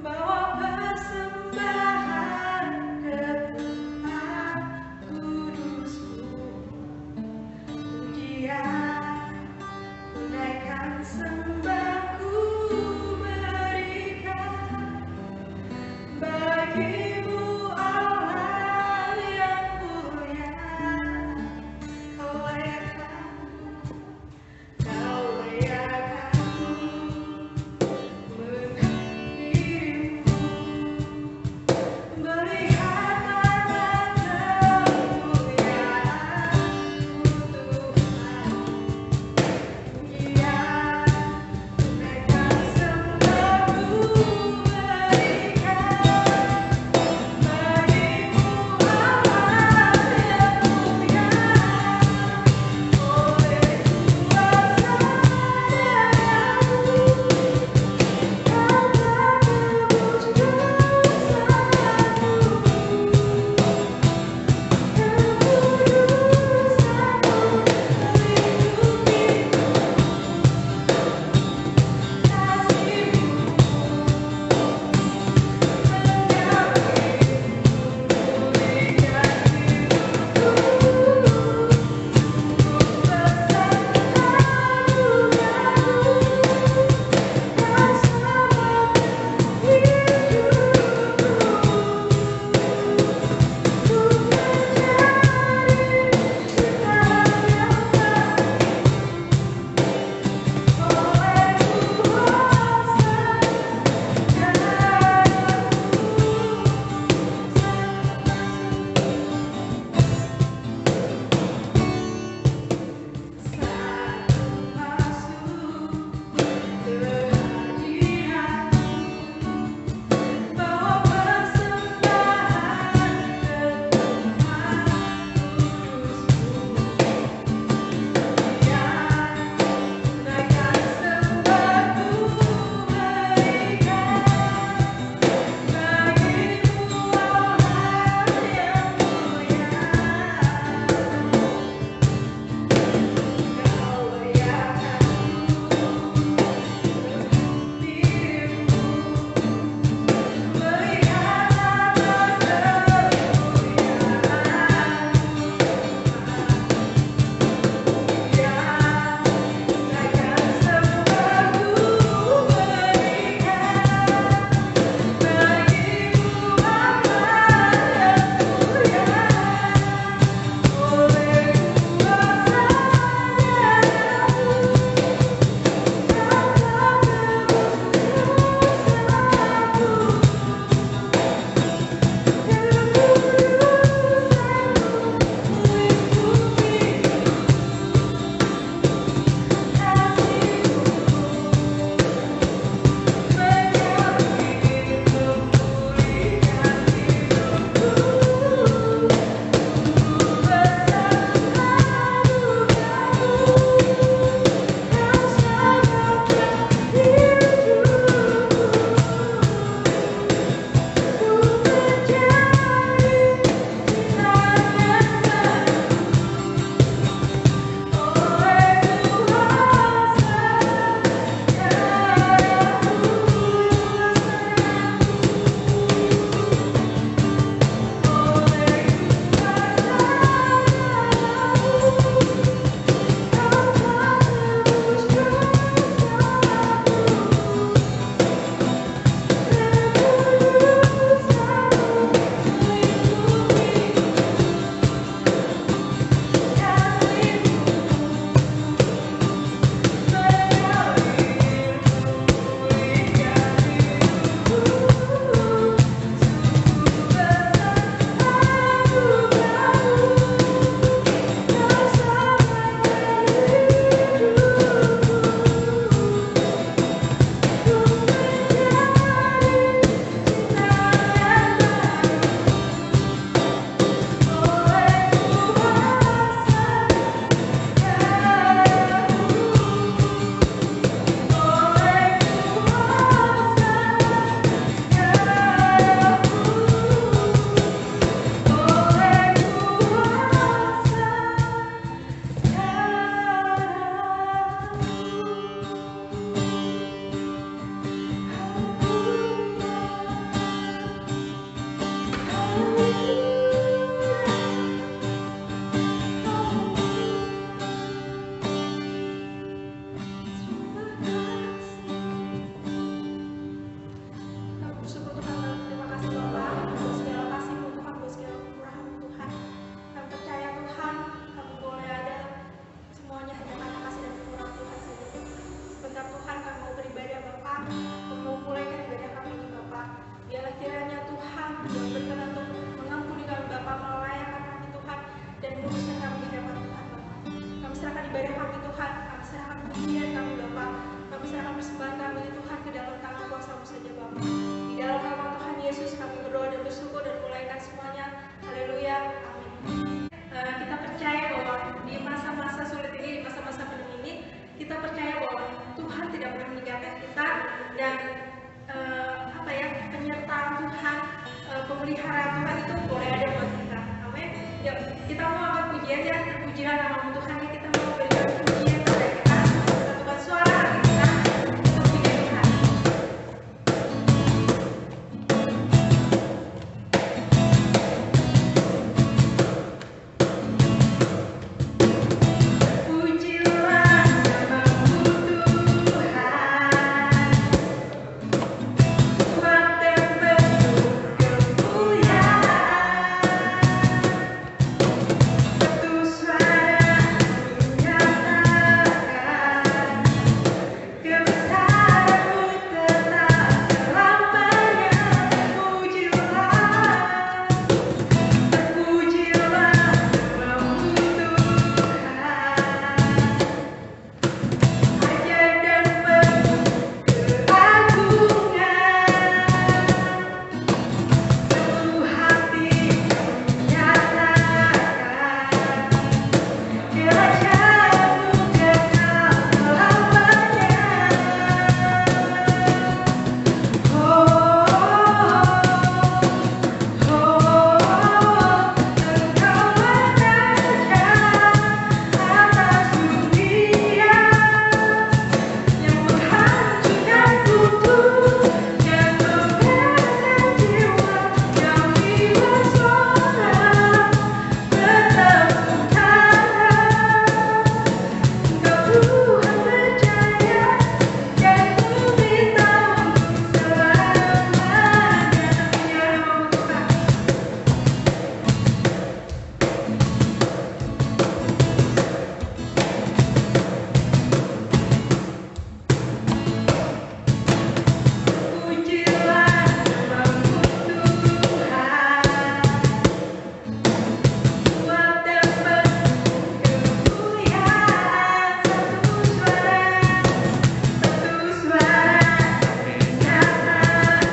bawa persembahan ke tempat kudusmu. Pujian naikkan sembahku berikan bagimu Allah yang mulia. Kau layak aku, kau layak aku mengikuti dirimu. pemeliharaan Tuhan itu boleh ada buat kita. Amin. Yuk, kita mau angkat pujian ya, pujilah nama Tuhan, kita mau berikan pujian kepada kita, satukan suara hati kita untuk pujian Tuhan. Pujilah namamu Tuhan, Tuhan yang penuh kemuliaan, satu suara menyatakan kebesaran-Mu tetap selamanya. Terpujilah namamu Tuhan, ajaib dan penuh keagungan, seluruh hati menyatakan kerajaan-Mu kekal selamanya. Oh, Engkau berraja atas dunia, yang menghancurkan kutuk, yang membebaskan jiwa, yang bersorak bertepuk tangan. Engkau Tuhan berjaya, dan meminta untuk selamanya. Ya Tuhan. Pujilah namamu Tuhan, Tuhan yang penuh kemuliaan, satu suara menyatakan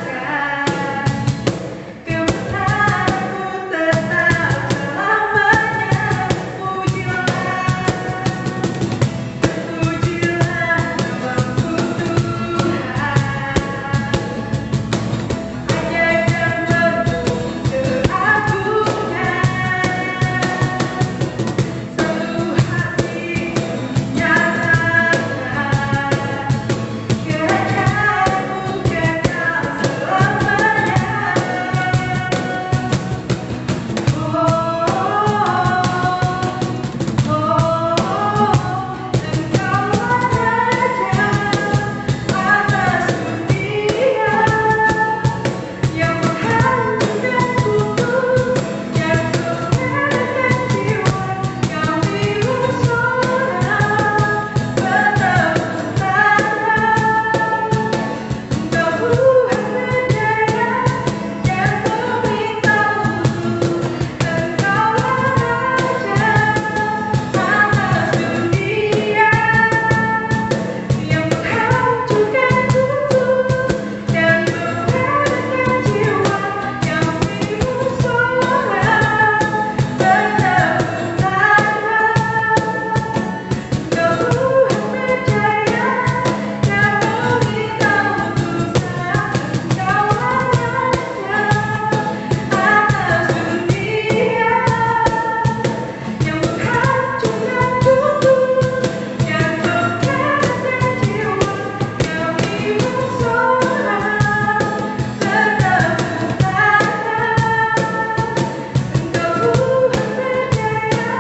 kebesaran-Mu tetap selamanya. Pujilah namamu Tuhan, ajaib dan penuh keagungan, seluruh hati menyatakan kerajaan-Mu kekal selamanya. Engkau berraja atas dunia, yang menghancurkan kutuk, yang membebaskan jiwa, yang bersorak bertepuk tangan. Engkau Tuhan berjaya, dan meminta untuk Engkau raja atas dunia, yang menghancurkan kutuk, dan membebaskan jiwa, yang bersorak bertepuk tangan. Engkau Tuhan berjaya, dan meminta untuk Engkau raja atas dunia, yang menghancurkan kutuk, yang membebaskan jiwa, yang bersorak bertepuk tangan. Engkau Tuhan berjaya,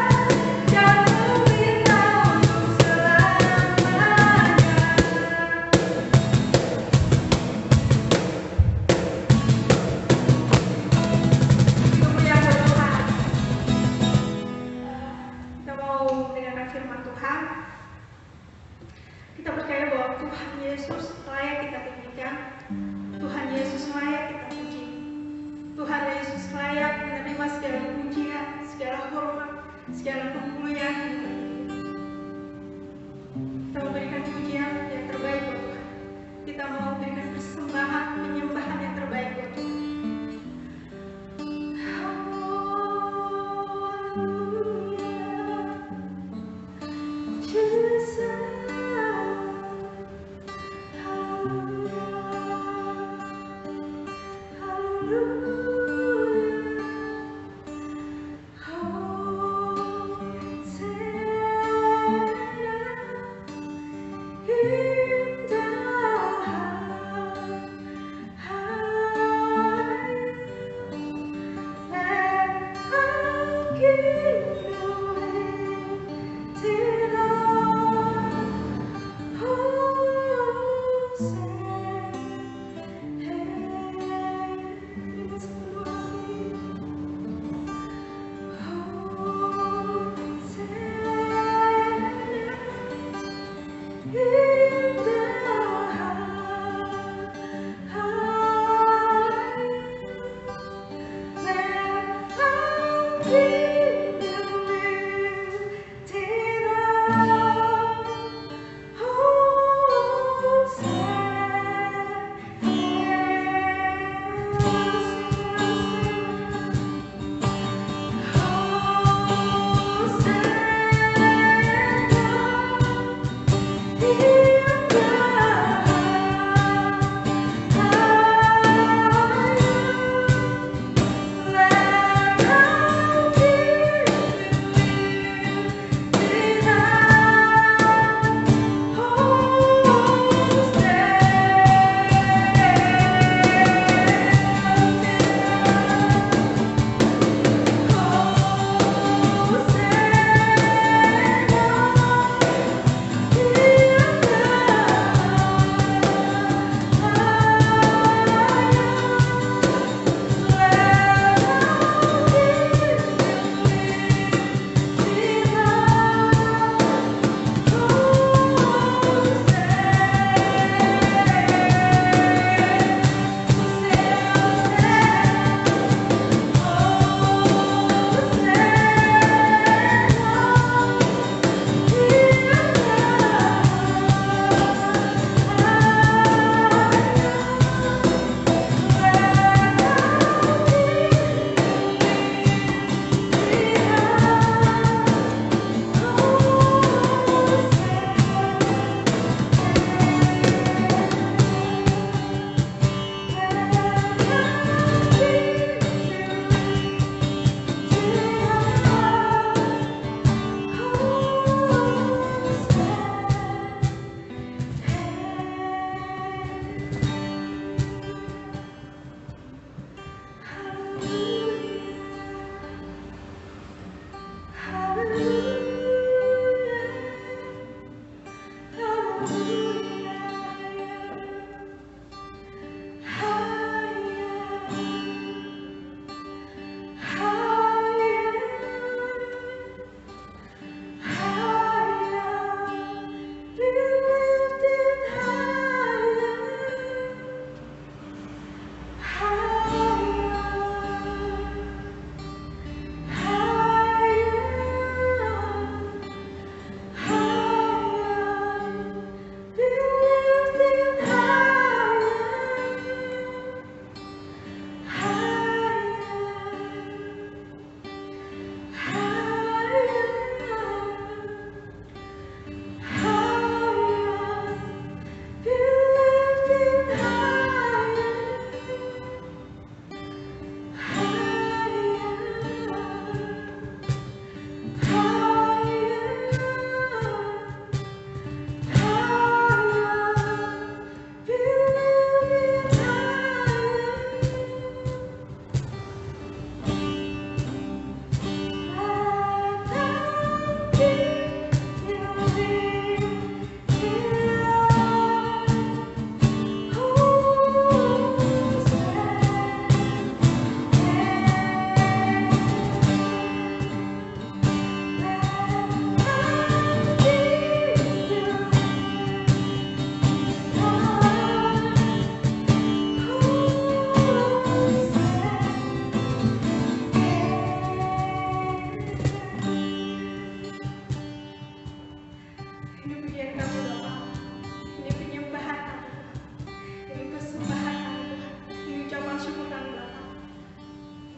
dan meminta untuk selamanya. Kemuliaan Tuhan. Kita mau mendengarkan firman Tuhan. Kita percaya bahwa Tuhan Yesus layak kita tinggikan, Tuhan Yesus layak kita puji, Tuhan Yesus layak menerima segala pujian, segala hormat, segala kemuliaan. Kita mau berikan pujian yang terbaik buat Tuhan. Kita mau berikan persembahan, penyembahan yang terbaik buat Tuhan. Hallelujah.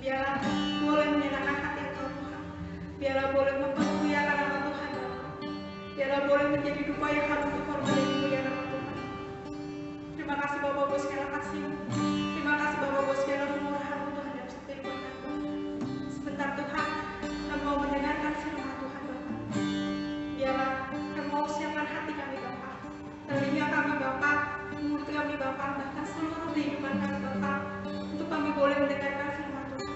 Biarlah boleh menyenangkan hati Engkau Tuhan. Biarlah boleh mempermuliakan nama Tuhan Bapa. Biarlah boleh menjadi dupa yang harus dihormati ya nama Tuhan. Terima kasih Bapak buat segala kasih-Mu. Terima kasih Bapak buat segala kemurahan-Mu Tuhan dalam setiap kehidupan kami. Sebentar Tuhan, kami mau mendengarkan firman Tuhan Bapak. Biarlah kami mau siapkan hati kami Bapak, telinga kami Bapak, mulut kami Bapak, bahkan seluruh kehidupan kami Bapak, untuk kami boleh mendengarkan firman Tuhan.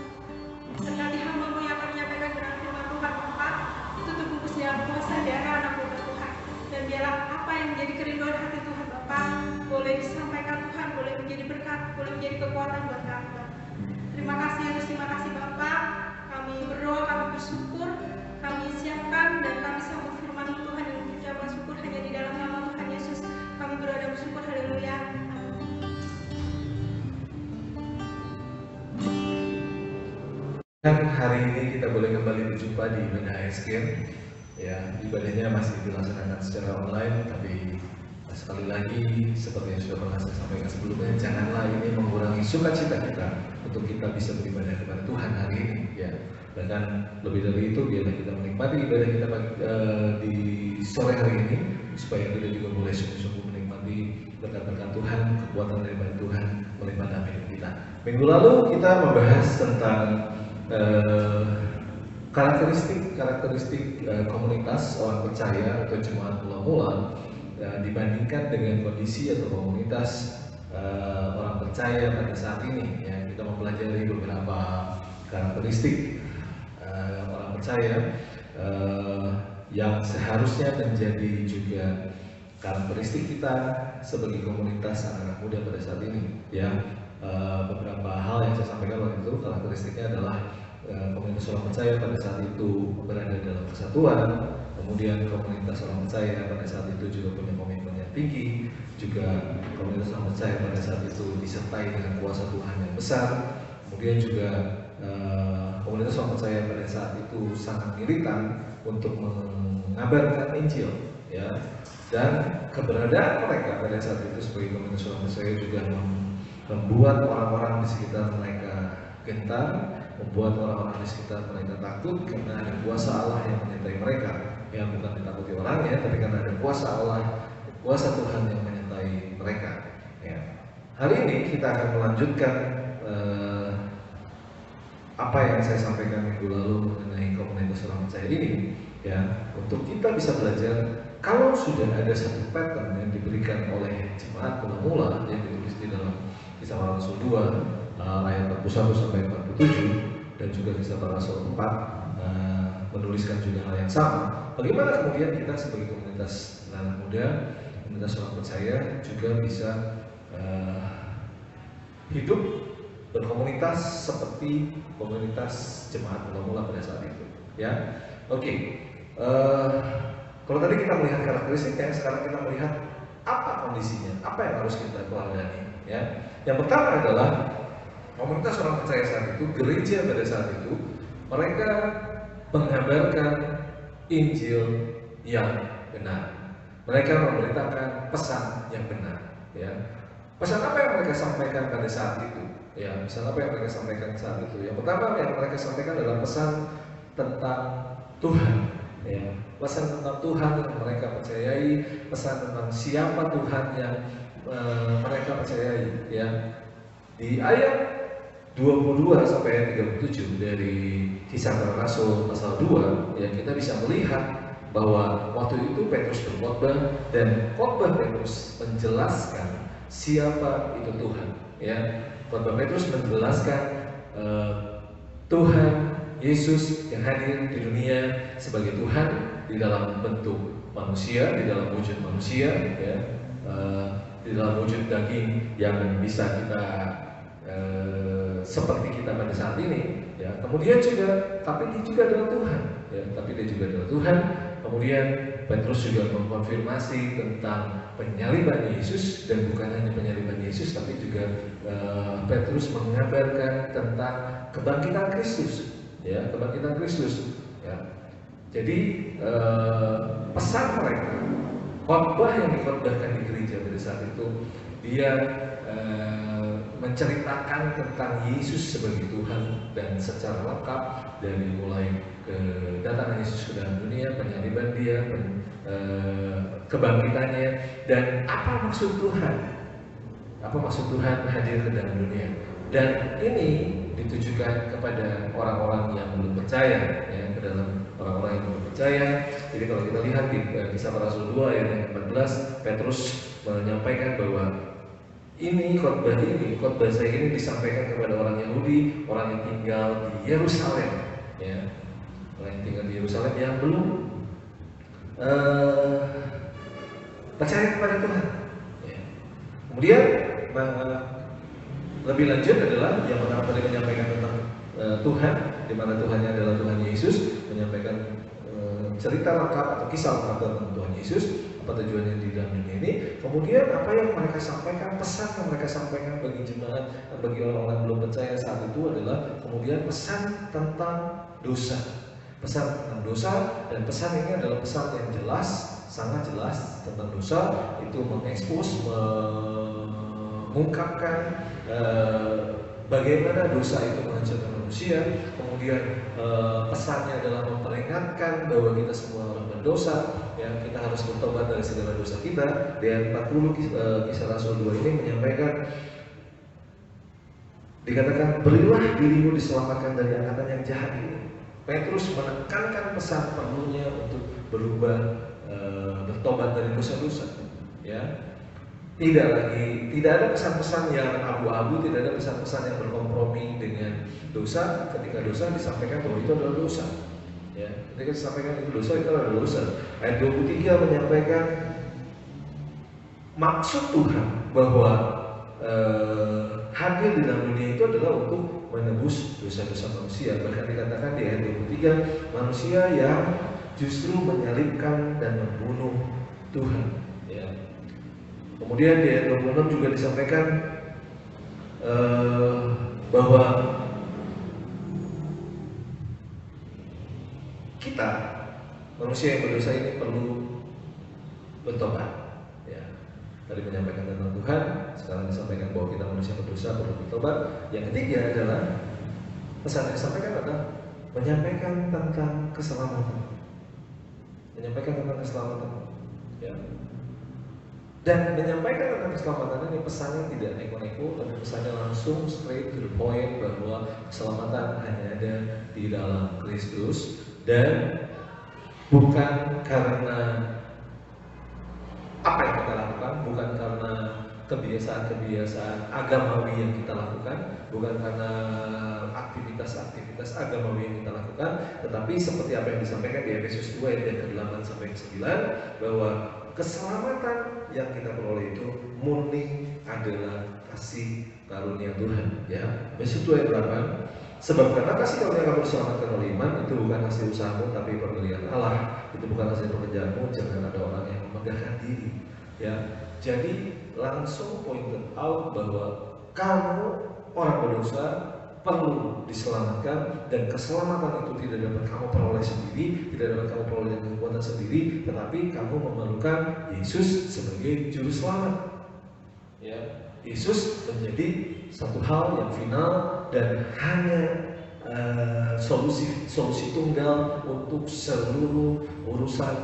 Sekali hamba-Mu yang akan menyampaikan dengan firman Tuhan Bapak, itu terbungkus dalam kuasa darah anak muda Tuhan. Dan biarlah apa yang menjadi kerinduan hati Tuhan Bapak boleh disampaikan Tuhan, boleh menjadi berkat, boleh menjadi kekuatan buat kami Bapak. Terima kasih Yesus, terima kasih Bapak. Kami berdoa, kami bersyukur, kami siapkan dan kami sambut firman Tuhan dengan ucapan syukur hanya di dalam nama Tuhan Yesus. Kami berdoa dan bersyukur, haleluya. Dan hari ini kita boleh kembali berjumpa di ibadah ASG. Ya, ibadahnya masih dilaksanakan secara online, tapi sekali lagi seperti yang sudah pernah saya sampaikan sebelumnya, janganlah ini mengurangi sukacita kita untuk kita bisa beribadah kepada Tuhan hari ini. Ya, bahkan lebih dari itu, biarlah kita menikmati ibadah kita di sore hari ini, supaya kita juga boleh sungguh-sungguh menikmati berkat-berkat Tuhan, kekuatan dari Tuhan melimpah dalam hidup kita. Minggu lalu kita membahas tentang karakteristik komunitas orang percaya atau jemaat mula-mula dibandingkan dengan kondisi atau komunitas orang percaya pada saat ini. Ya, kita mempelajari beberapa karakteristik orang percaya yang seharusnya menjadi juga karakteristik kita sebagai komunitas anak-anak muda pada saat ini. Ya, beberapa hal yang saya sampaikan waktu itu, karakteristiknya adalah komunitas orang percaya pada saat itu berada dalam kesatuan, kemudian komunitas orang percaya pada saat itu juga punya komitmen yang tinggi, juga komunitas orang percaya pada saat itu disertai dengan kuasa Tuhan yang besar, kemudian juga komunitas orang percaya pada saat itu sangat militan untuk mengabarkan Injil, ya, dan keberadaan mereka pada saat itu sebagai komunitas orang percaya juga membuat orang-orang di sekitar mereka gentar, membuat orang-orang di sekitar mereka takut karena ada kuasa Allah yang menyertai mereka. Ya, bukan ditakuti orangnya, tapi karena ada kuasa Allah, kuasa Tuhan yang menyertai mereka. Ya. Hari ini kita akan melanjutkan apa yang saya sampaikan minggu lalu mengenai komunitas orang percaya ini. Ya, untuk kita bisa belajar, kalau sudah ada satu pattern yang diberikan oleh jemaat mula-mula yang ditulis di dalam Kisah Para Rasul 2 ayat 41 sampai 47, dan juga Kisah Para Rasul 4 menuliskan juga hal yang sama. Bagaimana kemudian kita sebagai komunitas anak muda, komunitas orang percaya juga bisa hidup berkomunitas seperti komunitas jemaat mula-mula pada saat itu. Ya, oke. Kalau tadi kita melihat karakteristiknya, sekarang kita melihat apa kondisinya, apa yang harus kita teladani. Ya, yang pertama adalah komunitas orang percaya saat itu, gereja pada saat itu, mereka mengabarkan Injil yang benar. Mereka memberitakan pesan yang benar. Ya, pesan apa yang mereka sampaikan pada saat itu? Ya, pesan apa yang mereka sampaikan saat itu? Yang pertama yang mereka sampaikan adalah pesan tentang Tuhan. Ya, pesan tentang Tuhan yang mereka percayai, pesan tentang siapa Tuhan yang mereka percayai. Ya, di ayat 22 sampai ayat 37 dari Kisah Para Rasul pasal 2, ya, kita bisa melihat bahwa waktu itu Petrus berkhotbah, dan khotbah Petrus menjelaskan siapa itu Tuhan. Ya, khotbah Petrus menjelaskan Tuhan Yesus yang hadir di dunia sebagai Tuhan di dalam bentuk manusia, di dalam wujud manusia, ya, di dalam wujud daging yang bisa kita seperti kita pada saat ini. Ya, kemudian juga, tapi dia juga adalah Tuhan. Ya, tapi dia juga adalah Tuhan. Kemudian Petrus juga mengkonfirmasi tentang penyaliban Yesus, dan bukan hanya penyaliban Yesus, tapi juga Petrus mengabarkan tentang kebangkitan Kristus. Ya, kebangkitan Kristus. Ya. Jadi pesan mereka, khotbah yang dikhotbahkan di gereja pada saat itu, dia menceritakan tentang Yesus sebagai Tuhan dan secara lengkap dari mulai kedatangan Yesus ke dalam dunia, penyaliban Dia, kebangkitannya, dan apa maksud Tuhan hadir ke dalam dunia. Dan ini ditujukan kepada orang-orang yang belum percaya, ya, ke dalam orang-orang yang belum percaya. Jadi kalau kita lihat di Kisah Para Rasul 2 ayat yang 14, Petrus menyampaikan bahwa khotbah saya ini disampaikan kepada orang Yahudi, orang yang tinggal di Yerusalem, ya, orang yang tinggal di Yerusalem yang belum percaya kepada Tuhan. Ya. Kemudian lebih lanjut adalah yang pertama tadi menyampaikan tentang Tuhan, di mana Tuhannya adalah Tuhan Yesus, menyampaikan cerita lengkap atau kisah lengkap tentang Tuhan Yesus, apa tujuannya di dalam dunia ini. Kemudian apa yang mereka sampaikan, pesan yang mereka sampaikan bagi jemaat, bagi orang-orang yang belum percaya saat itu adalah kemudian pesan tentang dosa. Pesan tentang dosa, dan pesan ini adalah pesan yang jelas, sangat jelas tentang dosa. Itu mengekspos, mengungkapkan bagaimana dosa itu menghancurkan manusia. Kemudian pesannya adalah memperingatkan bahwa kita semua orang berdosa, ya, kita harus bertobat dari segala dosa kita. Di ayat 40 Kisah Rasul 2 ini menyampaikan, dikatakan, berilah dirimu diselamatkan dari angkatan yang jahat ini. Petrus menekankan pesan perlunya untuk berubah, bertobat dari dosa-dosa, ya. Tidak ada pesan-pesan yang abu-abu, tidak ada pesan-pesan yang berkompromi dengan dosa. Ketika dosa disampaikan bahwa itu adalah dosa, ya. Ketika disampaikan itu dosa, itu adalah dosa. Ayat 23 menyampaikan maksud Tuhan bahwa hadir di dalam dunia itu adalah untuk menebus dosa-dosa manusia. Bahkan dikatakan di ayat 23, manusia yang justru menyalibkan dan membunuh Tuhan, ya. Kemudian di ayat 26 juga disampaikan bahwa kita manusia yang berdosa ini perlu bertobat, ya. Tadi menyampaikan tentang Tuhan, sekarang disampaikan bahwa kita manusia berdosa perlu bertobat. Yang ketiga adalah pesan yang disampaikan adalah menyampaikan tentang keselamatan, ya. Dan menyampaikan tentang keselamatan ini pesannya tidak neko-neko, tapi pesannya langsung straight to the point bahwa keselamatan hanya ada di dalam Kristus, dan bukan karena apa yang kita lakukan, bukan karena kebiasaan-kebiasaan agamawi yang kita lakukan, bukan karena aktivitas-aktivitas agamawi yang kita lakukan, tetapi seperti apa yang disampaikan di Efesus 2 ayat ke-8 sampai ke-9, bahwa keselamatan yang kita peroleh itu murni adalah kasih karunia Tuhan, ya. Efesus 2 ayat 8, sebab karena kasih karunia kamu diselamatkan oleh iman, itu bukan hasil usahamu tapi pemberian Allah, itu bukan hasil pekerjaanmu, jangan ada orang yang memegahkan diri, ya. Jadi langsung pointed out bahwa kamu orang berdosa perlu diselamatkan, dan keselamatan itu tidak dapat kamu peroleh sendiri, tidak dapat kamu peroleh dengan kekuatan sendiri, tetapi kamu memerlukan Yesus sebagai juru selamat, ya. Yesus menjadi satu hal yang final dan hanya solusi tunggal untuk seluruh urusan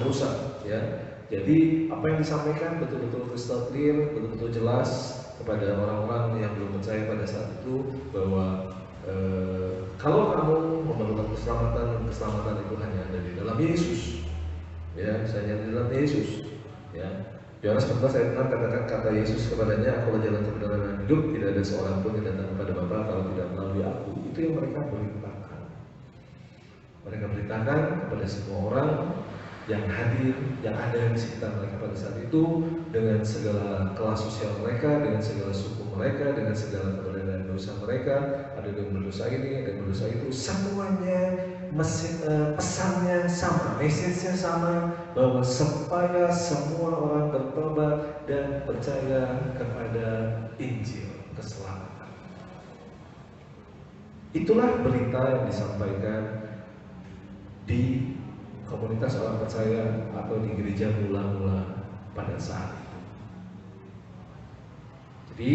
dosa, ya. Jadi apa yang disampaikan betul-betul crystal clear, betul-betul jelas kepada orang-orang yang belum percaya pada saat itu, bahwa kalau kamu memerlukan keselamatan itu hanya ada di dalam Yesus, ya, hanya di dalam Yesus, ya. Yohanes 14 ayat 6 katakan, kata Yesus kepadanya, akulah jalan kebenaran dan hidup, tidak ada seorang pun yang datang kepada Bapa kalau tidak melalui aku. Itu yang mereka beritakan. Mereka beritakan kepada semua orang yang hadir, yang ada di sekitar mereka pada saat itu, dengan segala kelas sosial mereka, dengan segala suku mereka, dengan segala keberadaan dosa mereka. Ada yang berdosa ini, ada yang berdosa itu, semuanya pesannya sama, message-nya sama, bahwa supaya semua orang bertobat dan percaya kepada Injil keselamatan. Itulah berita yang disampaikan di komunitas orang percaya atau di gereja mula-mula pada saat itu. Jadi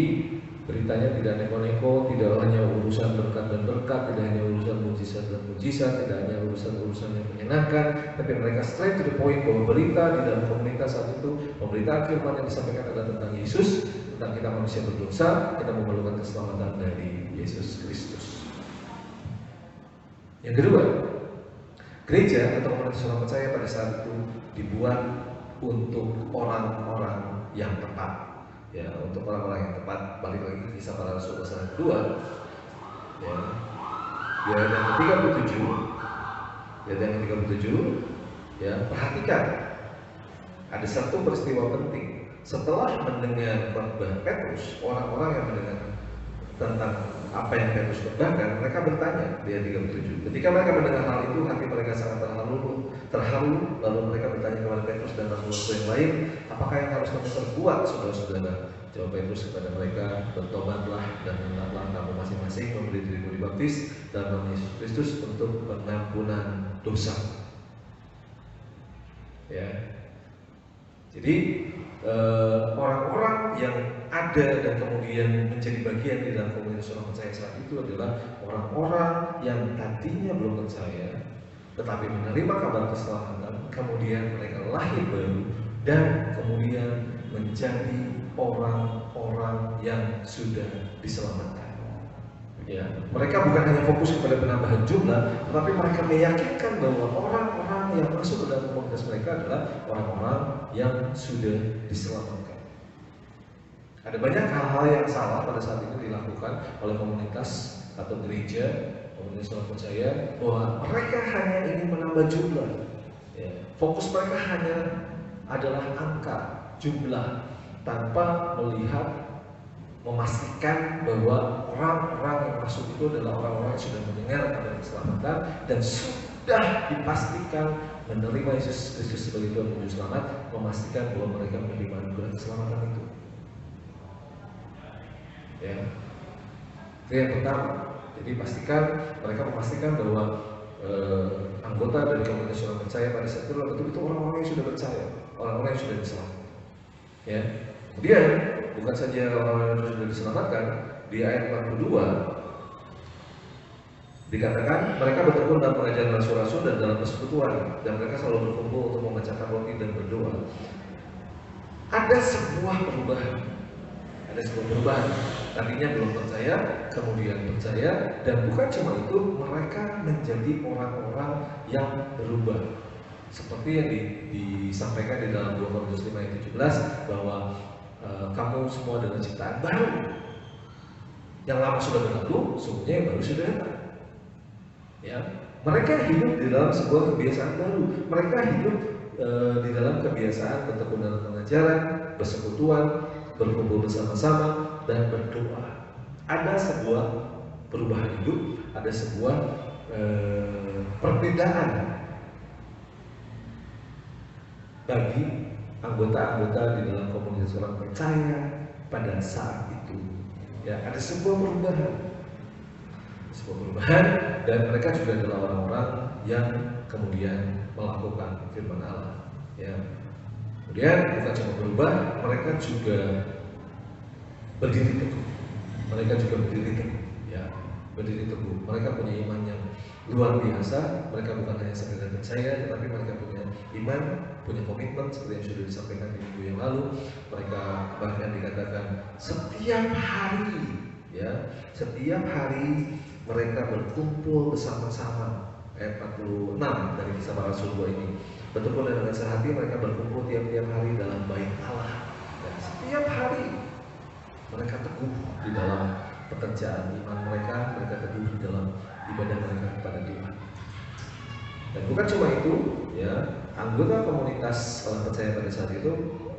beritanya tidak neko-neko, tidak hanya urusan berkat dan berkat, tidak hanya urusan mujizat dan mujizat, tidak hanya urusan-urusan yang menyenangkan, tapi mereka straight to the point bahwa berita di dalam komunitas saat itu, pemberitaan firman yang disampaikan adalah tentang Yesus, tentang kita manusia berdosa, kita memerlukan keselamatan dari Yesus Kristus. Yang kedua, gereja atau komunitas orang percaya pada saat itu dibuat untuk orang-orang yang tepat. Ya, untuk orang-orang yang tepat. Balik lagi ke Kisah Para Rasul pasal kedua, ya, di ayat yang ke-37, ya, perhatikan ada satu peristiwa penting. Setelah mendengar khotbah Petrus, orang-orang yang mendengar tentang apa yang Petrus katakan, mereka bertanya di ayat 37. Ketika mereka mendengar hal itu, hati mereka sangat terharu, lalu mereka bertanya kepada Petrus dan rasul-rasul yang lain, apakah yang harus kami perbuat, saudara-saudara? Jawab Petrus kepada mereka, bertobatlah dan hendaklah kamu masing-masing memberi dirimu dibaptis dalam nama Yesus Kristus untuk pengampunan dosa. Ya. Jadi orang-orang yang ada dan kemudian menjadi bagian di dalam komunitas orang percaya saat itu adalah orang-orang yang tadinya belum percaya, tetapi menerima kabar keselamatan, kemudian mereka lahir baru dan kemudian menjadi orang-orang yang sudah diselamatkan. Ya, mereka bukan hanya fokus kepada penambahan jumlah, tetapi mereka meyakinkan bahwa orang-orang yang masuk ke dalam komunitas mereka adalah orang-orang yang sudah diselamatkan. Ada banyak hal-hal yang salah pada saat itu dilakukan oleh komunitas atau gereja, komunitas orang percaya, bahwa mereka hanya ingin menambah jumlah. Ya, fokus mereka hanya adalah angka, jumlah, tanpa memastikan bahwa orang-orang yang masuk itu adalah orang-orang yang sudah mendengar kabar keselamatan dan sudah dipastikan menerima Yesus Kristus sebagai Tuhan dan Juru Selamat, memastikan bahwa mereka menerima anugerah keselamatan itu. Ya, itu yang pertama. Jadi mereka memastikan bahwa anggota dari komunitas orang percaya pada saat itu adalah betul-betul orang-orang yang sudah percaya, orang-orang yang sudah diselamatkan. Ya, kemudian bukan saja orang-orang yang sudah diselamatkan, di ayat 42 dikatakan mereka bertekun dalam pengajaran rasul-rasul dan dalam persekutuan, dan mereka selalu berkumpul untuk memecahkan roti dan berdoa. Ada sebuah perubahan. Tadinya belum percaya, kemudian percaya, dan bukan cuma itu, mereka menjadi orang-orang yang berubah. Seperti yang disampaikan di dalam 2 Korintus 5 ayat 17 bahwa kamu semua adalah ciptaan baru. Yang lama sudah berlalu, sungguhnya yang baru sudah datang. Ya, mereka hidup di dalam sebuah kebiasaan baru. Mereka hidup di dalam kebiasaan bertekun dalam pengajaran, persekutuan, berkumpul bersama-sama dan berdoa. Ada sebuah perubahan hidup, ada sebuah perbedaan bagi anggota-anggota di dalam komunitas orang percaya pada saat itu. Ya, ada sebuah perubahan, dan mereka juga adalah orang-orang yang kemudian melakukan firman Allah. Ya. Kemudian bukan cuma berubah, mereka juga berdiri teguh. Ya, berdiri teguh. Mereka punya iman yang luar biasa. Mereka bukan hanya sekedar percaya, tetapi mereka punya iman, punya komitmen seperti yang sudah disampaikan di minggu yang lalu. Mereka bahkan dikatakan setiap hari mereka berkumpul bersama-sama. Ayat 46 dari Kisah Para Rasul 2 ini. Bertekun dengan sehati mereka berkumpul tiap-tiap hari dalam bait Allah. Dan setiap hari mereka teguh di dalam pekerjaan iman mereka teguh di dalam ibadah mereka kepada Tuhan. Dan bukan cuma itu, ya, anggota komunitas orang percaya pada saat itu,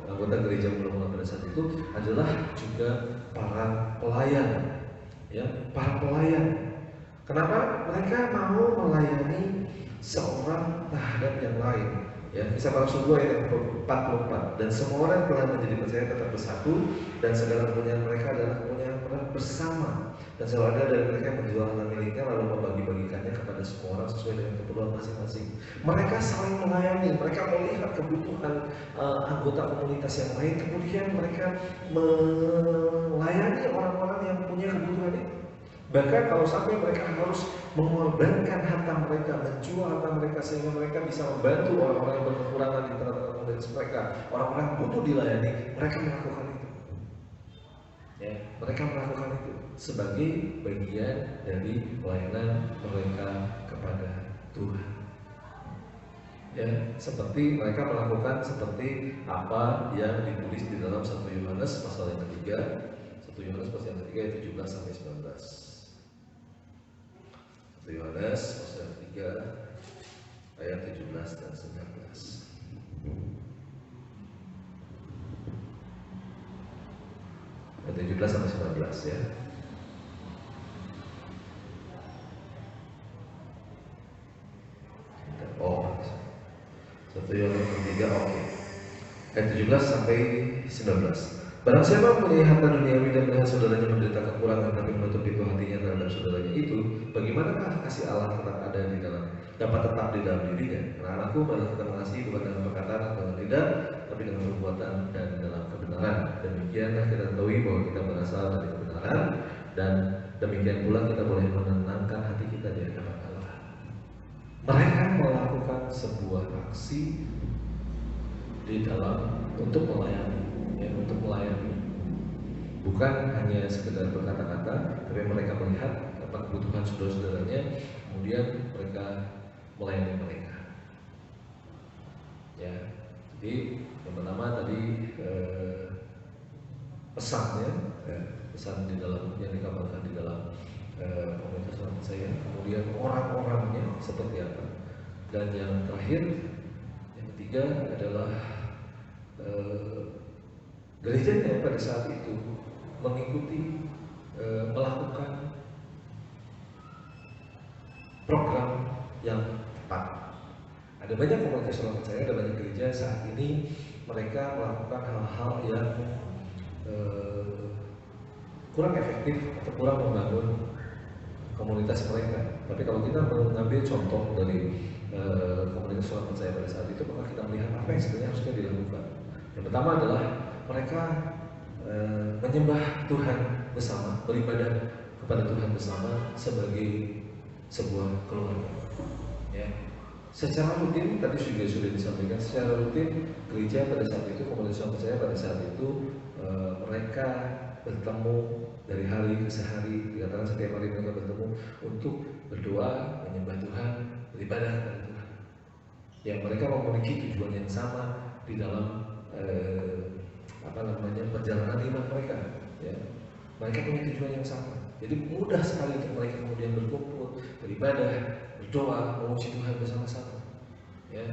anggota gereja mula-mula pada saat itu adalah juga para pelayan. Ya, para pelayan. Kenapa? Mereka mau melayani seorang terhadap yang lain. Ya, Kisah Para Rasul 2 ayat 44. Dan semua orang telah menjadi percaya tetap bersatu, dan segala kepunyaan mereka adalah kepunyaan bersama. Dan selalu ada dari mereka yang menjual harta miliknya lalu membagi-bagikannya kepada semua orang sesuai dengan keperluan masing-masing. Mereka saling melayani, mereka melihat kebutuhan anggota komunitas yang lain, kemudian mereka melayani orang-orang yang punya kebutuhan itu. Bahkan kalau sampai mereka harus mengorbankan harta mereka, menjual harta mereka sehingga mereka bisa membantu orang-orang yang berkekurangan di tengah-tengah komunitas mereka, orang-orang yang butuh dilayani, mereka melakukan itu. Ya, mereka melakukan itu sebagai bagian dari pelayanan mereka kepada Tuhan. Ya, seperti mereka melakukan seperti apa yang ditulis di dalam 1 Yohanes pasal yang ketiga, 1 Yohanes pasal yang ketiga ayat 17 sampai 19. 1 Yohanes pasal 3 ayat 17 dan 19. Ayat 17 sampai 19 ya. Oh, 1 Yohanes 3, oke. Ayat 17 sampai 19. Barang siapa mempunyai harta duniawi dan melihat saudaranya menderita kekurangan tapi menutup pintu hatinya terhadap saudaranya itu, bagaimanakah kasih Allah tetap ada di dalam, dapat tetap di dalam dirinya? Anak-anakku, marilah kita mengasihi bukan dengan perkataan atau dengan lidah, tapi dengan perbuatan dan dalam kebenaran. Demikianlah kita ketahui bahwa kita berasal dari kebenaran, dan demikian pula kita boleh menenangkan hati kita di hadapan Allah. Mereka melakukan sebuah aksi di dalam untuk melayani. Untuk melayani, bukan hanya sekedar berkata-kata, tapi mereka melihat apa kebutuhan saudara-saudaranya, kemudian mereka melayani mereka. Ya, jadi yang pertama tadi pesannya, pesan di dalam yang dikabarkan di dalam komunitas orang saya, kemudian orang-orangnya seperti apa, dan yang terakhir, yang ketiga adalah gerejanya pada saat itu mengikuti melakukan program yang tepat. Ada banyak komunitas orang percaya, ada banyak gereja saat ini mereka melakukan hal-hal yang kurang efektif atau kurang membangun komunitas mereka. Tapi kalau kita mengambil contoh dari komunitas orang percaya pada saat itu, maka kita melihat apa yang sebenarnya harusnya dilakukan. Yang pertama adalah mereka menyembah Tuhan bersama, beribadah kepada Tuhan bersama sebagai sebuah keluarga. Ya. Secara rutin, tadi juga sudah disampaikan, secara rutin gereja pada saat itu, komunitas percaya pada saat itu mereka bertemu dari hari ke hari, dikatakan setiap hari mereka bertemu untuk berdoa, menyembah Tuhan, beribadah kepada Tuhan. Yang mereka memiliki tujuan yang sama di dalam perjalanan iman mereka, ya. Mereka punya tujuan yang sama. Jadi mudah sekali untuk mereka kemudian berkumpul, beribadah, berdoa, memuji Tuhan bersama-sama. Ya.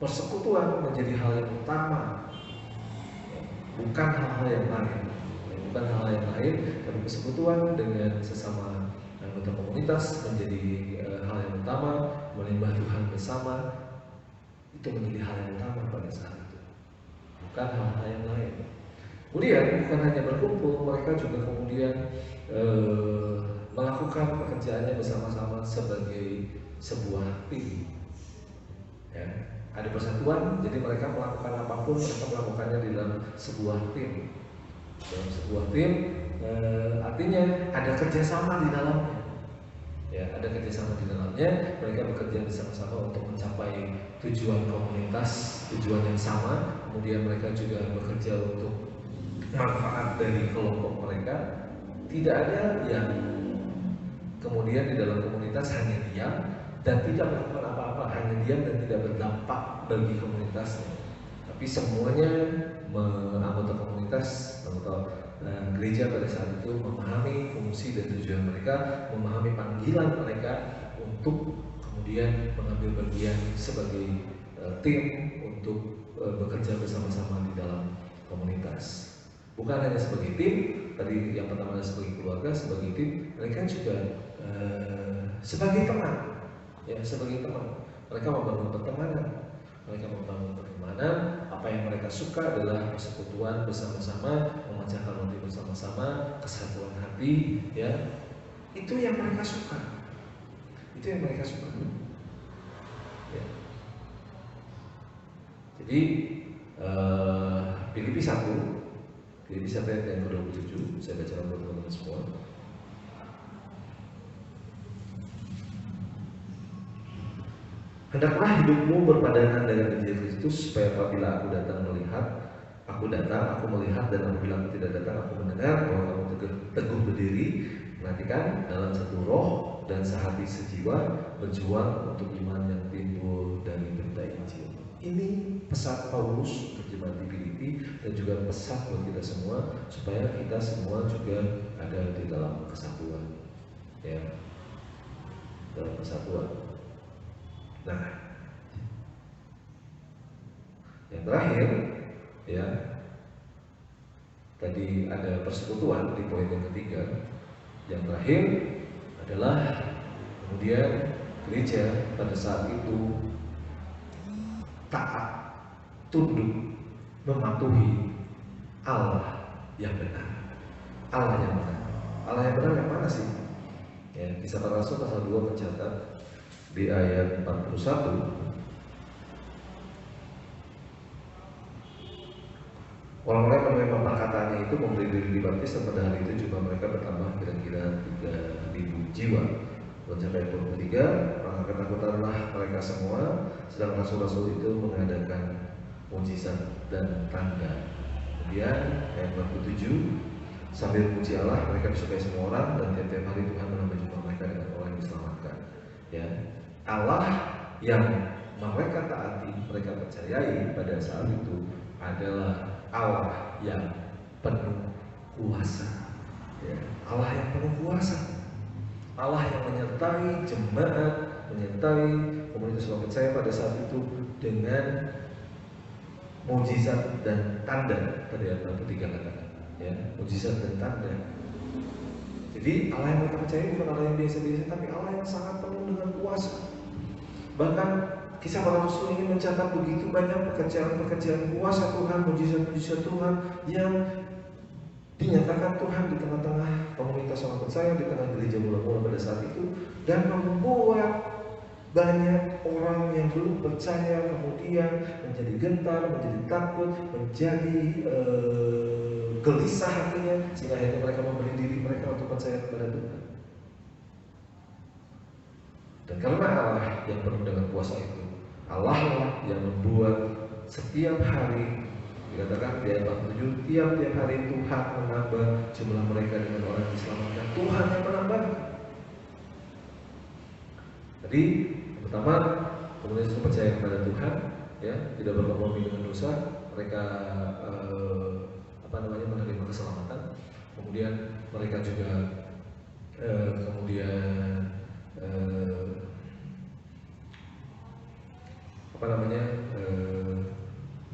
Persekutuan menjadi hal yang utama, ya. Bukan hal-hal yang lain, ya. Bukan hal yang lain, tapi persekutuan dengan sesama anggota komunitas menjadi hal yang utama, menyembah Tuhan bersama. Itu menjadi hal yang utama pada saat itu, bukan hal-hal yang lain. Kemudian bukan hanya berkumpul, mereka juga kemudian melakukan pekerjaannya bersama-sama sebagai sebuah tim. Ya, ada persatuan, jadi mereka melakukan apapun, mereka melakukannya di dalam sebuah tim. Dalam sebuah tim artinya ada kerjasama di dalamnya. Ya, ada kerjasama di dalamnya, mereka bekerja bersama-sama untuk mencapai tujuan komunitas, tujuan yang sama. Kemudian mereka juga bekerja untuk manfaat dari kelompok mereka. Tidak ada yang kemudian di dalam komunitas hanya diam dan tidak melakukan apa-apa, hanya diam dan tidak berdampak bagi komunitasnya. Tapi semuanya anggota komunitas, anggota gereja pada saat itu memahami fungsi dan tujuan mereka, memahami panggilan mereka untuk kemudian mengambil bagian sebagai tim untuk bekerja bersama-sama di dalam komunitas. Bukan hanya sebagai tim, tadi yang pertama sebagai keluarga, sebagai tim, mereka juga sebagai teman, ya, sebagai teman. Mereka membangun pertemanan, mereka membangun pertemanan. Apa yang mereka suka adalah persekutuan bersama-sama, memecahkan roti bersama-sama, kesatuan hati, ya. Itu yang mereka suka. Itu yang mereka suka. Ya. Jadi Filipi 1 ayat yang ke-27, saya baca buat teman-teman semua. Hendaklah hidupmu berpadanan dengan Injil Kristus, supaya apabila aku datang, aku melihat, dan apabila aku tidak datang, aku mendengar bahwa kamu teguh berdiri, menantikan dalam satu roh dan sehati sejiwa, berjuang untuk iman yang timbul dari berita Injil. Ini pesan Paulus untuk jemaat di Filipi, dan juga pesan buat kita semua, supaya kita semua juga ada di dalam kesatuan, ya, dalam kesatuan. Nah, yang terakhir, ya, tadi ada persekutuan di poin yang ketiga. Yang terakhir adalah kemudian gereja pada saat itu taat, tunduk, mematuhi Allah yang benar. Allah yang benar. Allah yang benar yang mana sih? Ya, Kisah Para Rasul pasal 2 mencatat di ayat 41, orang-orang yang menerima perkataannya itu memberi diri dibaptis, dan pada hari itu jumlah mereka bertambah kira-kira 3.000 jiwa. Sampai ayat 23, orang ketakutanlah mereka semua, sedang rasul-rasul itu mengadakan mujizat dan tanda. Kemudian ayat 47, sambil memuji Allah, mereka disukai semua orang, dan tiap-tiap hari Tuhan menambah jumlah mereka dengan orang yang diselamatkan. Ya, Allah yang mereka taati, mereka percayai pada saat itu adalah Allah yang penuh kuasa, ya, Allah yang penuh kuasa, Allah yang menyertai jemaat, menyertai komunitas orang percaya pada saat itu dengan mujizat dan tanda. Tadi ayat 43 katakan, ya, mujizat dan tanda. Jadi Allah yang mereka percaya bukan Allah yang biasa-biasa, tapi Allah yang sangat penuh dengan kuasa. Bahkan Kisah Para Rasul ini mencatat begitu banyak pekerjaan-pekerjaan kuasa Tuhan, mujizat-mujizat Tuhan yang dinyatakan Tuhan di tengah-tengah komunitas orang percaya, di tengah gereja mula-mula pada saat itu, dan membuat banyak orang yang belum percaya kemudian menjadi gentar, menjadi takut, menjadi gelisah hatinya, sehingga akhirnya mereka memberi diri mereka untuk percaya kepada Tuhan. Dan karena Allah yang penuh dengan kuasa itu, Allah lah yang membuat setiap hari, dikatakan di ayat 47, tiap-tiap hari Tuhan menambah jumlah mereka dengan orang yang diselamatkan. Tuhan yang menambah. Jadi pertama, komunitas itu percaya kepada Tuhan, ya, tidak berkompromi dengan dosa, mereka menerima keselamatan. Kemudian mereka juga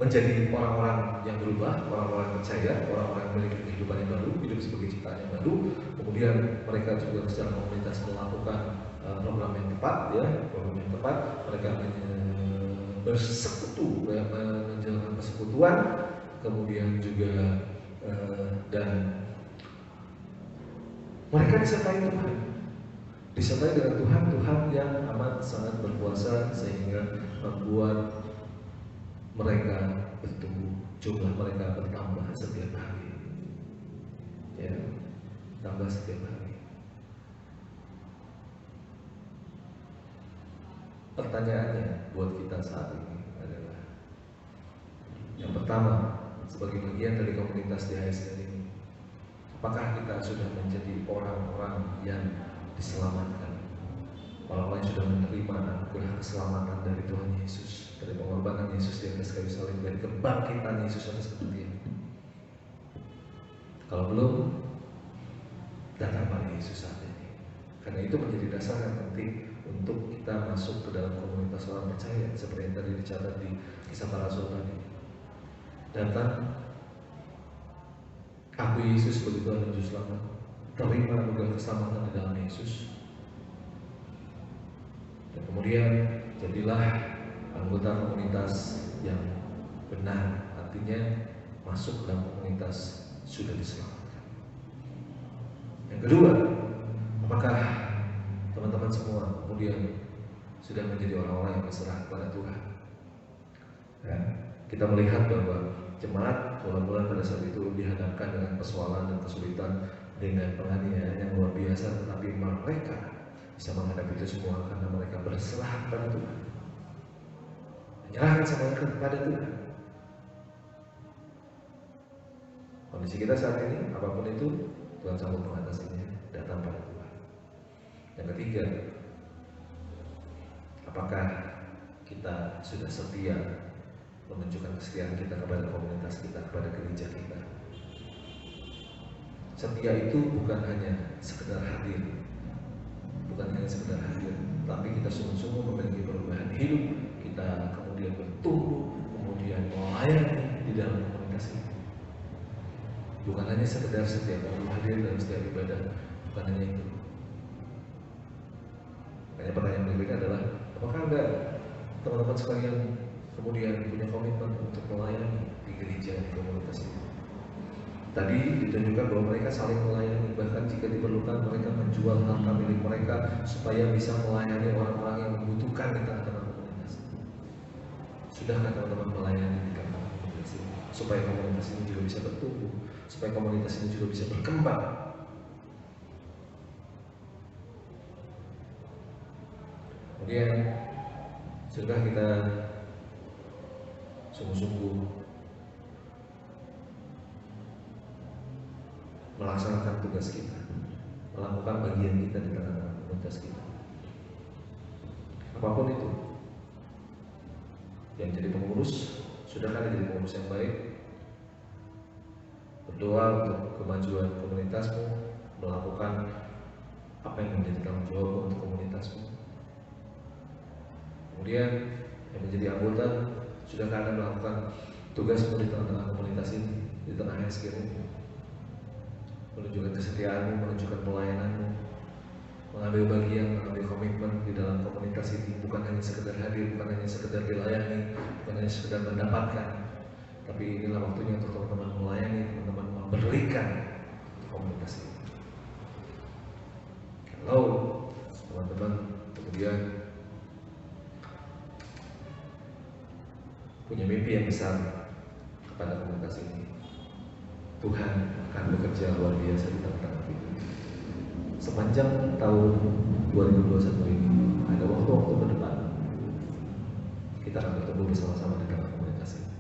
menjadi orang-orang yang berubah, orang-orang yang percaya, orang-orang yang memiliki kehidupan yang baru, hidup sebagai ciptaan yang baru. Kemudian mereka juga secara komunitas melakukan program yang tepat, ya, program yang tepat. Mereka bersekutu, ya, menjalankan persekutuan, kemudian juga dan mereka disertai Tuhan, disertai dengan Tuhan yang amat sangat berkuasa, sehingga membuat mereka bertumbuh, jumlah mereka bertambah setiap hari, ya, tambah setiap hari. Pertanyaannya buat kita saat ini adalah, yang pertama, sebagai bagian dari komunitas di HSN ini, apakah kita sudah menjadi orang-orang yang diselamatkan, orang-orang yang sudah menerima anugerah keselamatan dari Tuhan Yesus, dari pengorbanan Yesus di atas kayu salib, dari kebangkitan Yesus atas kematian? Kalau belum, datang pada Yesus saat ini, karena itu menjadi dasar yang penting untuk kita masuk ke dalam komunitas orang percaya, seperti yang tadi dicatat di Kisah Para Rasul tadi. Datang, akui Yesus sebagai Tuhan dan Juru Selamat, terima anugerah keselamatan di dalam Yesus, dan kemudian jadilah anggota komunitas yang benar, artinya masuk dalam komunitas sudah diselamatkan. Yang kedua, apakah teman-teman semua kemudian sudah menjadi orang-orang yang berserah kepada Tuhan? Ya, kita melihat bahwa jemaat mula-mula pada saat itu dihadapkan dengan persoalan dan kesulitan, dengan penganiayaan yang luar biasa, tetapi mereka bisa menghadapi itu semua karena mereka berserah kepada Tuhan, menyerahkan semuanya kepada Tuhan. Kondisi kita saat ini, apapun itu, Tuhan sanggup mengatasinya, datang pada Tuhan. Yang ketiga, apakah kita sudah setia menunjukkan kesetiaan kita kepada komunitas kita, kepada gereja kita? Setia itu bukan hanya sekedar hadir, tapi kita sungguh-sungguh memiliki perubahan hidup, kita kemudian bertumbuh, kemudian melayani di dalam komunitas ini. Bukan hanya sekedar setiap waktu hadir dalam setiap ibadah, bukan hanya itu. Makanya pertanyaan berikutnya adalah, apakah Anda, teman-teman sekalian, kemudian punya komitmen untuk melayani di gereja, di komunitas ini? Tadi ditunjukkan bahwa mereka saling melayani, bahkan jika diperlukan mereka menjual harta milik mereka supaya bisa melayani orang-orang yang membutuhkan di tengah-tengah komunitas. Sudahkah teman-teman melayani di tengah-tengah komunitas ini? Supaya komunitas ini juga bisa bertumbuh, supaya komunitas ini juga bisa berkembang. Kemudian, sudah kita sungguh-sungguh melaksanakan tugas kita, melakukan bagian kita di tengah-tengah komunitas kita. Apapun itu, yang jadi pengurus, sudahkah jadi pengurus yang baik? Berdoa untuk kemajuan komunitasmu, melakukan apa yang menjadi tanggung jawab untuk komunitasmu. Kemudian, yang menjadi anggota, sudahkah Anda melakukan tugasmu di tengah-tengah komunitas ini, di tengah HSG ini? Menunjukkan kesetiaanmu, menunjukkan pelayananmu, mengambil bagian, mengambil komitmen di dalam komunitas ini, bukan hanya sekedar hadir, bukan hanya sekedar dilayani, bukan hanya sekedar mendapatkan, tapi inilah waktunya untuk teman-teman melayani, teman-teman memberikan komunitas ini. Kalau teman-teman kemudian punya mimpi yang besar kepada komunitas ini, Tuhan akan bekerja luar biasa di tengah-tengah kita. Sepanjang tahun 2021 ini, ada waktu-waktu ke depan, kita akan bertemu bersama-sama di tengah komunitas ini.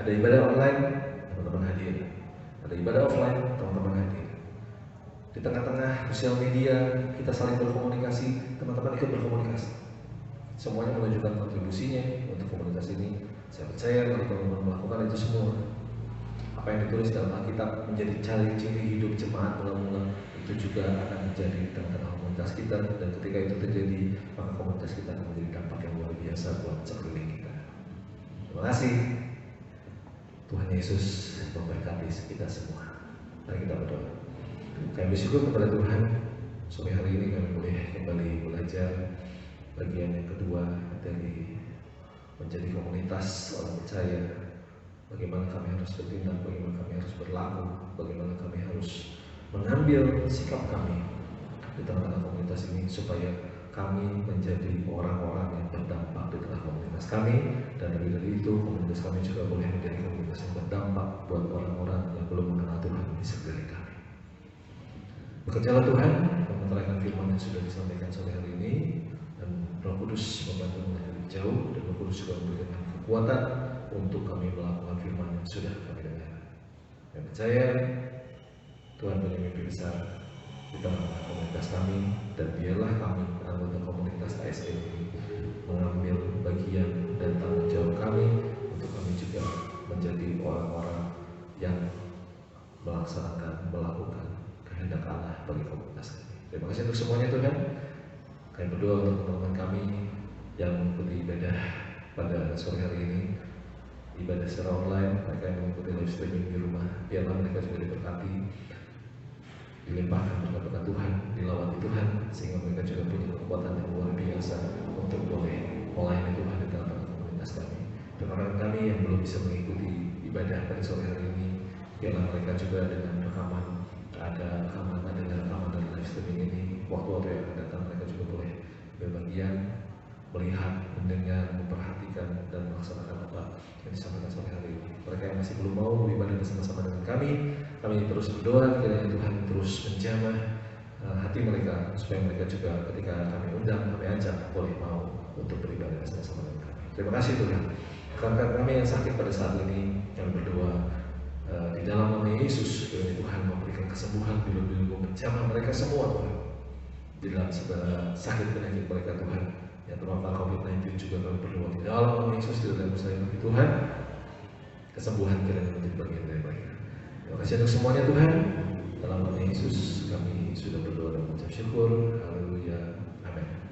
Ada ibadah online, teman-teman hadir. Ada ibadah offline, teman-teman hadir. Di tengah-tengah sosial media, kita saling berkomunikasi, teman-teman ikut berkomunikasi. Semuanya menunjukkan kontribusinya untuk komunitas ini. Saya percaya kalau teman-teman melakukan itu semua, apa yang ditulis dalam Alkitab menjadi ciri-ciri hidup jemaat mula-mula, itu juga akan menjadi di tengah-tengah komunitas kita. Dan ketika itu terjadi, maka komunitas kita akan menjadi dampak yang luar biasa buat sekeliling kita. Terima kasih. Tuhan Yesus memberkati kita semua. Mari kita berdoa. Kami bersyukur kepada Tuhan, sore hari ini kami boleh kembali belajar bagian yang kedua dari menjadi komunitas orang percaya. Bagaimana kami harus bertindak, bagaimana kami harus berlaku, bagaimana kami harus mengambil sikap kami di tengah-tengah komunitas ini supaya kami menjadi orang-orang yang berdampak di tengah komunitas kami, dan lebih dari itu komunitas kami juga boleh menjadi komunitas yang berdampak buat orang-orang yang belum mengenal Tuhan di sekeliling kami. Bekerjalah Tuhan, menerangkan firman yang sudah disampaikan sore hari ini, dan Roh Kudus membantu dari jauh, dan Roh Kudus juga memberikan kekuatan untuk kami melakukan firman yang sudah kami dengar. Saya percaya Tuhan punya mimpi besar di tengah komunitas kami, dan biarlah kami anggota komunitas ASG ini mengambil bagian dan tanggung jawab kami untuk kami juga menjadi orang-orang yang melaksanakan, melakukan kehendak Allah bagi komunitas kami. Terima kasih untuk semuanya Tuhan. Kami berdoa untuk teman-teman kami yang mengikuti ibadah pada sore hari ini, ibadah secara online, mereka yang mengikuti live streaming di rumah, biarlah mereka juga diberkati, dilimpahkan berkat Tuhan, dilawati Tuhan, sehingga mereka juga punya kekuatan yang luar biasa untuk boleh melayani Tuhan di tengah-tengah komunitas kami. rekan-rekan kami yang belum bisa mengikuti ibadah pada sore hari ini, biarlah mereka juga dengan rekaman, ada rekaman dari live streaming ini, waktu-waktu yang akan datang mereka juga boleh berbagian, melihat, mendengar, memperhatikan, dan melaksanakan apa yang disampaikan sore hari ini. Mereka yang masih belum mau beribadah bersama-sama dengan kami terus berdoa kiranya Tuhan terus menjamah hati mereka, supaya mereka juga ketika kami undang, kami ajak, boleh mau untuk beribadah bersama-sama dengan kami. Terima kasih Tuhan. Rekan-rekan kami yang sakit pada saat ini, kami berdoa di dalam nama Yesus, kiranya Tuhan memberikan kesembuhan, bila-bila menjamah mereka semua Tuhan. Di dalam segala sakit penyakit mereka Tuhan, yang terpapar COVID-19 juga kami berdoa di dalam nama Yesus, di dalam Tuhan Tuhan, kesembuhan kiranya menjadi bagian dari mereka. Terima kasih untuk semuanya Tuhan. Dalam nama Yesus kami sudah berdoa dan mengucap syukur. Haleluya. Amin.